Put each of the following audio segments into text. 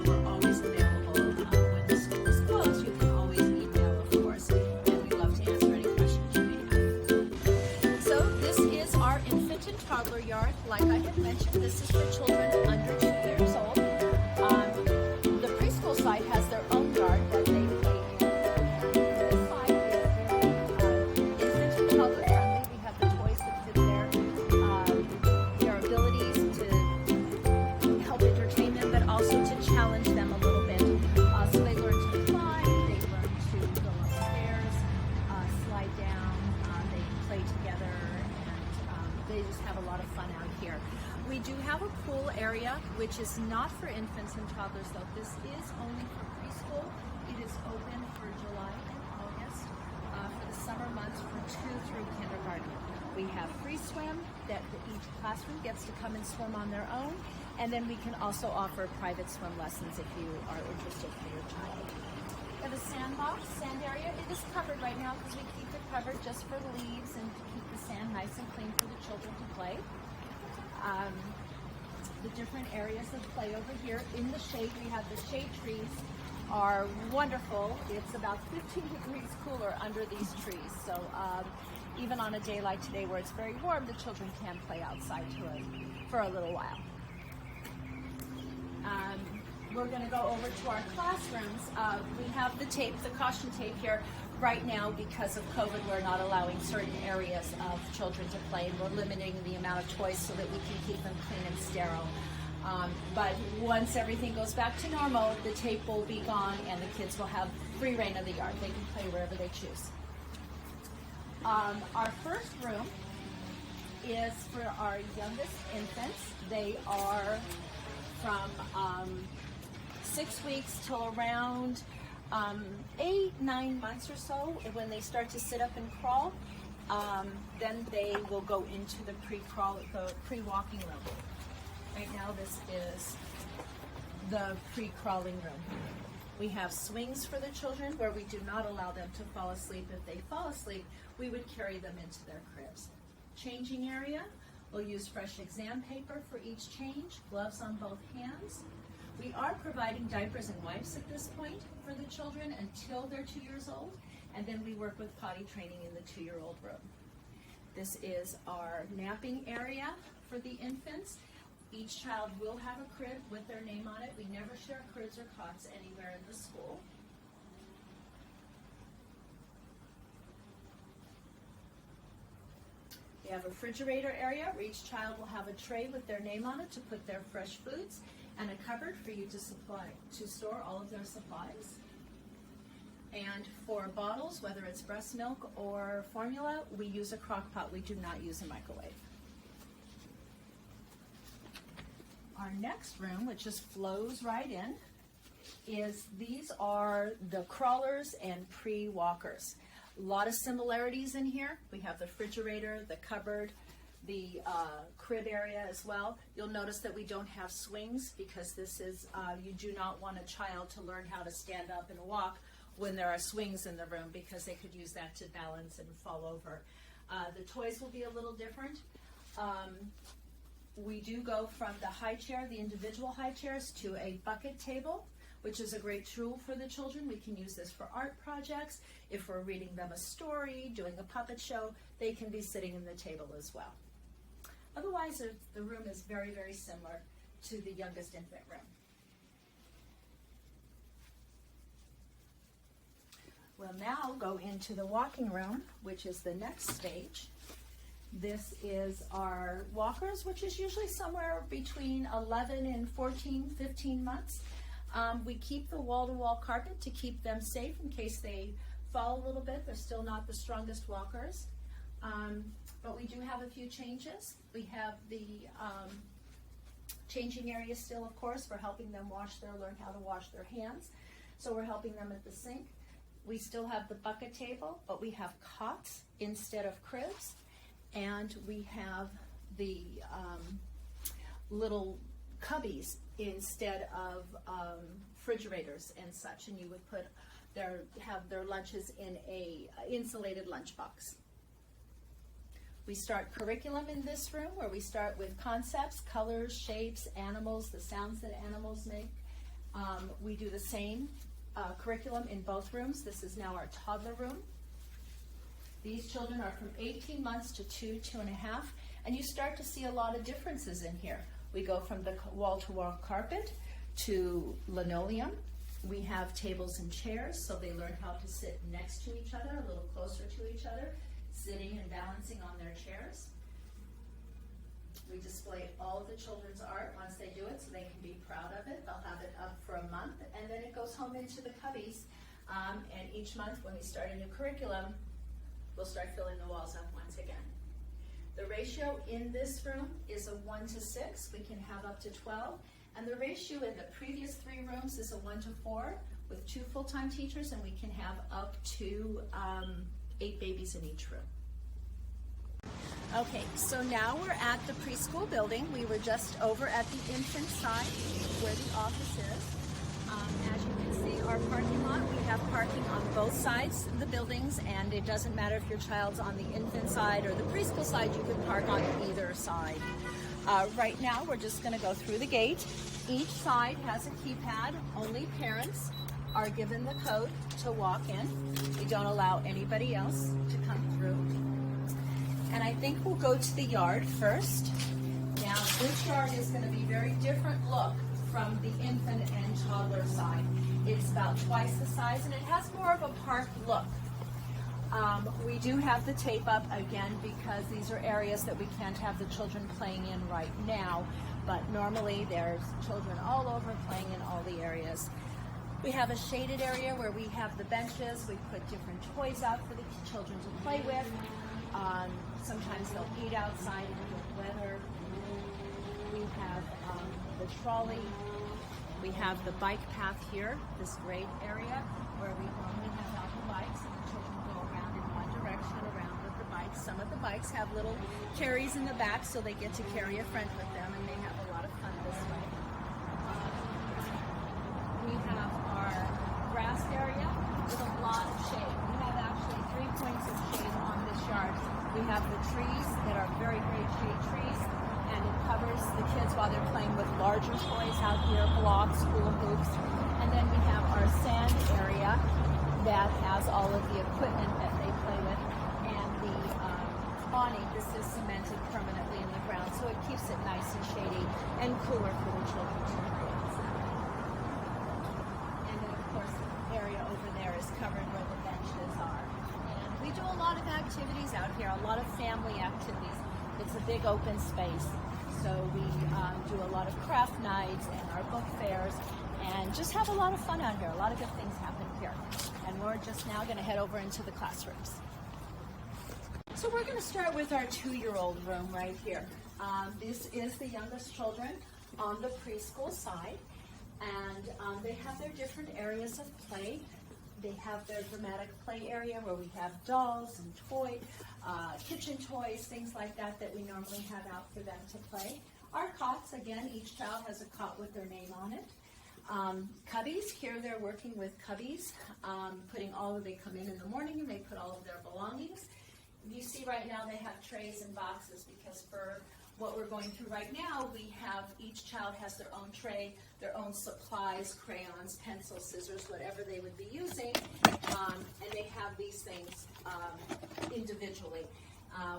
we're always available. When the school is closed, you can always email, of course, and we love to answer any questions you may have. So this is our infant and toddler yard. Like I had mentioned, this is for children under 2 years old. The preschool side has their own yard that they play in. This side is infant and toddler friendly. We have the toys that fit there. Their abilities to help entertain them, but also to challenge them a little bit. So they learn to climb, they learn to go upstairs, slide down, they play together, and they just have a lot of fun out here. We do have a pool area, which is not for infants and toddlers though. This is only for preschool. It is open for July and August, for the summer months from 2 through kindergarten. We have free swim that each classroom gets to come and swim on their own, and then we can also offer private swim lessons if you are interested for your child. We have a sand area. It is covered right now because we keep it covered just for the leaves and to keep the sand nice and clean for the children to play. The different areas of play over here. In the shade, we have the shade trees are wonderful. It's about 15 degrees cooler under these trees. So even on a day like today where it's very warm, the children can play outside for a little while. We're going to go over to our classrooms. We have the tape, the caution tape here. Right now, because of COVID, we're not allowing certain areas of children to play, and we're limiting the amount of toys so that we can keep them clean and sterile. But once everything goes back to normal, the tape will be gone and the kids will have free reign of the yard. They can play wherever they choose. Our first room is for our youngest infants. They are from 6 weeks till around 8-9 months or so. When they start to sit up and crawl, then they will go into the pre-walking room. Right now this is the pre-crawling room. We have swings for the children where we do not allow them to fall asleep. If they fall asleep, we would carry them into their cribs. Changing area, we'll use fresh exam paper for each change, gloves on both hands. We are providing diapers and wipes at this point for the children until they're 2 years old, and then we work with potty training in the 2-year-old room. This is our napping area for the infants. Each child will have a crib with their name on it. We never share cribs or cots anywhere in the school. We have a refrigerator area where each child will have a tray with their name on it to put their fresh foods, and a cupboard for you to store all of their supplies. And for bottles, whether it's breast milk or formula, we use a crock pot. We do not use a microwave. Our next room, which just flows right in, these are the crawlers and pre-walkers. A lot of similarities in here. We have the refrigerator, the cupboard, the crib area as well. You'll notice that we don't have swings because this is, you do not want a child to learn how to stand up and walk when there are swings in the room because they could use that to balance and fall over. The toys will be a little different. We do go from the high chair, the individual high chairs, to a bucket table, which is a great tool for the children. We can use this for art projects. If we're reading them a story, doing a puppet show, they can be sitting in the table as well. Otherwise, the room is very, very similar to the youngest infant room. We'll now go into the walking room, which is the next stage. This is our walkers, which is usually somewhere between 11 and 14, 15 months. We keep the wall-to-wall carpet to keep them safe in case they fall a little bit. They're still not the strongest walkers. But we do have a few changes. We have the changing area still, of course. We're helping them learn how to wash their hands. So we're helping them at the sink. We still have the bucket table, but we have cots instead of cribs. And we have the little cubbies instead of refrigerators and such. And you would have their lunches in a insulated lunchbox. We start curriculum in this room where we start with concepts, colors, shapes, animals, the sounds that animals make. We do the same curriculum in both rooms. This is now our toddler room. These children are from 18 months to 2.5, and you start to see a lot of differences in here. We go from the wall-to-wall carpet to linoleum. We have tables and chairs, so they learn how to sit next to each other, a little closer to each other, sitting and balancing on their chairs. We display all of the children's art once they do it, so they can be proud of it. They'll have it up for a month, and then it goes home into the cubbies. And each month, when we start a new curriculum, we'll start filling the walls up once again. The ratio in this room is a 1:6. We can have up to 12. And the ratio in the previous 3 rooms is a 1:4 with 2 full-time teachers, and we can have up to 8 babies in each room. Okay, so now we're at the preschool building. We were just over at the infant side where the office is. As you can see, our parking lot, we have parking on both sides of the buildings, and it doesn't matter if your child's on the infant side or the preschool side, you can park on either side. Right now, we're just going to go through the gate. Each side has a keypad. Only parents are given the code to walk in. We don't allow anybody else to come through. And I think we'll go to the yard first. Now, this yard is going to be very different look from the infant and toddler side. It's about twice the size, and it has more of a park look. We do have the tape up again because these are areas that we can't have the children playing in right now, but normally there's children all over playing in all the areas. We have a shaded area where we have the benches. We put different toys out for the children to play with. Sometimes they'll eat outside in the weather. We have the trolley. We have the bike path here, this great area where we normally have out the bikes, and the children go around in one direction around with the bikes. Some of the bikes have little carries in the back, so they get to carry a friend with them, and they have a lot of fun this way. We have our grass area with a lot of shade. We have actually 3 points of shade on this yard. We have the trees that are very great shade trees, and it covers the kids while they're playing with larger toys out here, blocks, hula hoops. And then we have our sand area that has all of the equipment that they play with, and the awning. This is cemented permanently in the ground, so it keeps it nice and shady and cooler for the children to play outside. And then, of course, the area over there is covered where the benches are. And we do a lot of activities out here, a lot of family activities. It's a big open space, so we do a lot of craft nights and our book fairs, and just have a lot of fun out here. A lot of good things happen here. And we're just now going to head over into the classrooms. So we're going to start with our 2-year-old room right here. This is the youngest children on the preschool side, and they have their different areas of play. They have their dramatic play area where we have dolls and kitchen toys, things like that we normally have out for them to play. Our cots, again, each child has a cot with their name on it. Cubbies, here they're working with cubbies, they come in the morning and they put all of their belongings. You see right now they have trays and boxes because for what we're going through right now, each child has their own tray, their own supplies, crayons, pencils, scissors, whatever they would be using, and they have these things individually.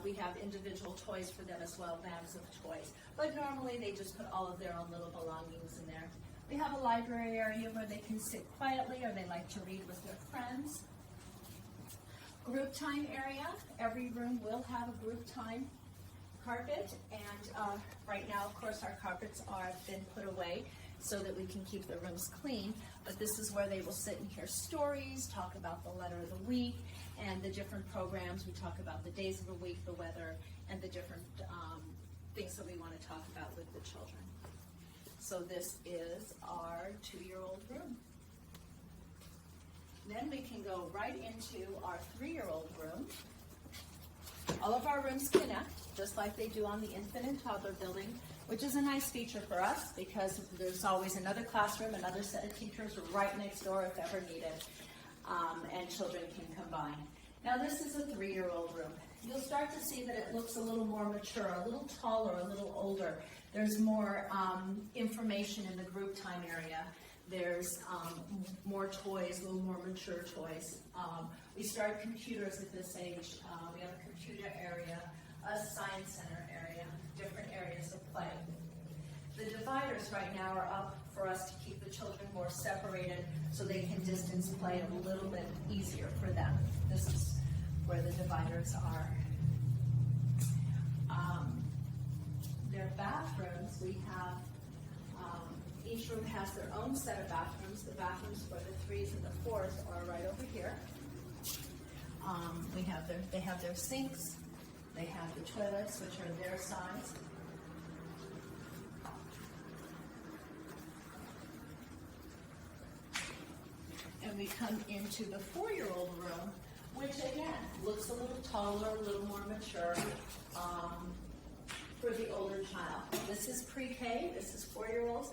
We have individual toys for them as well, bags of toys. But normally they just put all of their own little belongings in there. We have a library area where they can sit quietly or they like to read with their friends. Group time area. Every room will have a group time carpet, and right now, of course, our carpets have been put away so that we can keep the rooms clean, but this is where they will sit and hear stories, talk about the letter of the week, and the different programs. We talk about the days of the week, the weather, and the different things that we want to talk about with the children. So this is our 2-year-old room. Then we can go right into our 3-year-old room. All of our rooms connect, just like they do on the infant and toddler building, which is a nice feature for us because there's always another classroom, another set of teachers right next door if ever needed, and children can combine. Now this is a 3-year-old room. You'll start to see that it looks a little more mature, a little taller, a little older. There's more information in the group time area. There's more toys, a little more mature toys. We started computers at this age. We have a computer area, a science center area, different areas of play. The dividers right now are up for us to keep the children more separated so they can distance play a little bit easier for them. This is where the dividers are. Their bathrooms, we have, each room has their own set of bathrooms. The bathrooms for the 3s and the 4s are right over here. They have their sinks, they have the toilets, which are their size. And we come into the 4-year-old room, which again looks a little taller, a little more mature for the older child. This is pre-K, this is 4-year-olds,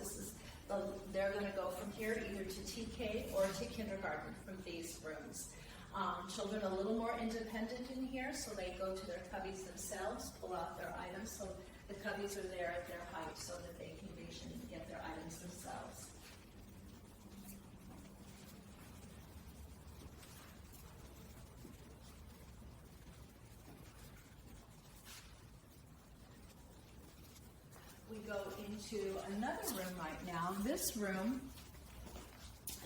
they're going to go from here either to TK or to kindergarten from these rooms. Children a little more independent in here, so they go to their cubbies themselves, pull out their items, so the cubbies are there at their height so that they can reach and get their items themselves. We go into another room right now. This room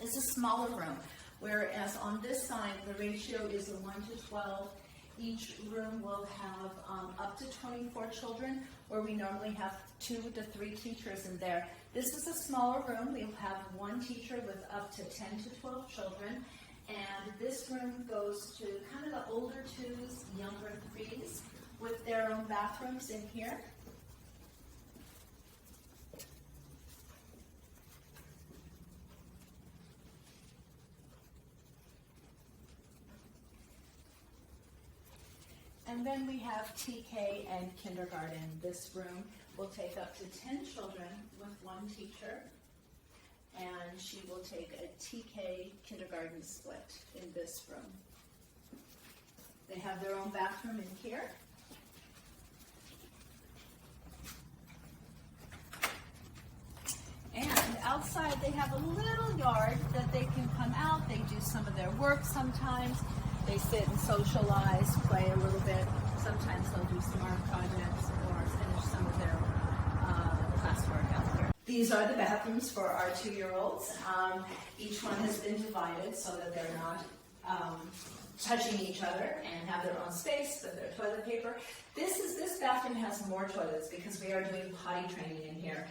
is a smaller room, whereas on this side the ratio is a 1 to 12. Each room will have up to 24 children, where we normally have 2 to 3 teachers in there. This is a smaller room. We'll have 1 teacher with up to 10 to 12 children, and this room goes to kind of the older 2s, younger 3s, with their own bathrooms in here. And then we have TK and kindergarten. This room will take up to 10 children with 1 teacher, and she will take a TK kindergarten split in this room. They have their own bathroom in here. And outside they have a little yard that they can come out. They do some of their work sometimes. They sit and socialize, play a little bit. Sometimes they'll do some art projects or finish some of their classwork out there. These are the bathrooms for our 2-year-olds. Each one has been divided so that they're not touching each other and have their own space with their toilet paper. This bathroom has more toilets because we are doing potty training in here.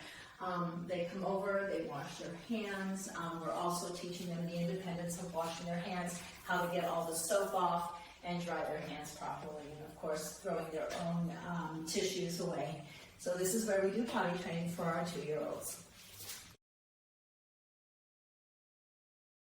They come over, they wash their hands. We're also teaching them the independence of washing their hands, how to get all the soap off and dry their hands properly, and of course throwing their own tissues away. So this is where we do potty training for our 2-year-olds.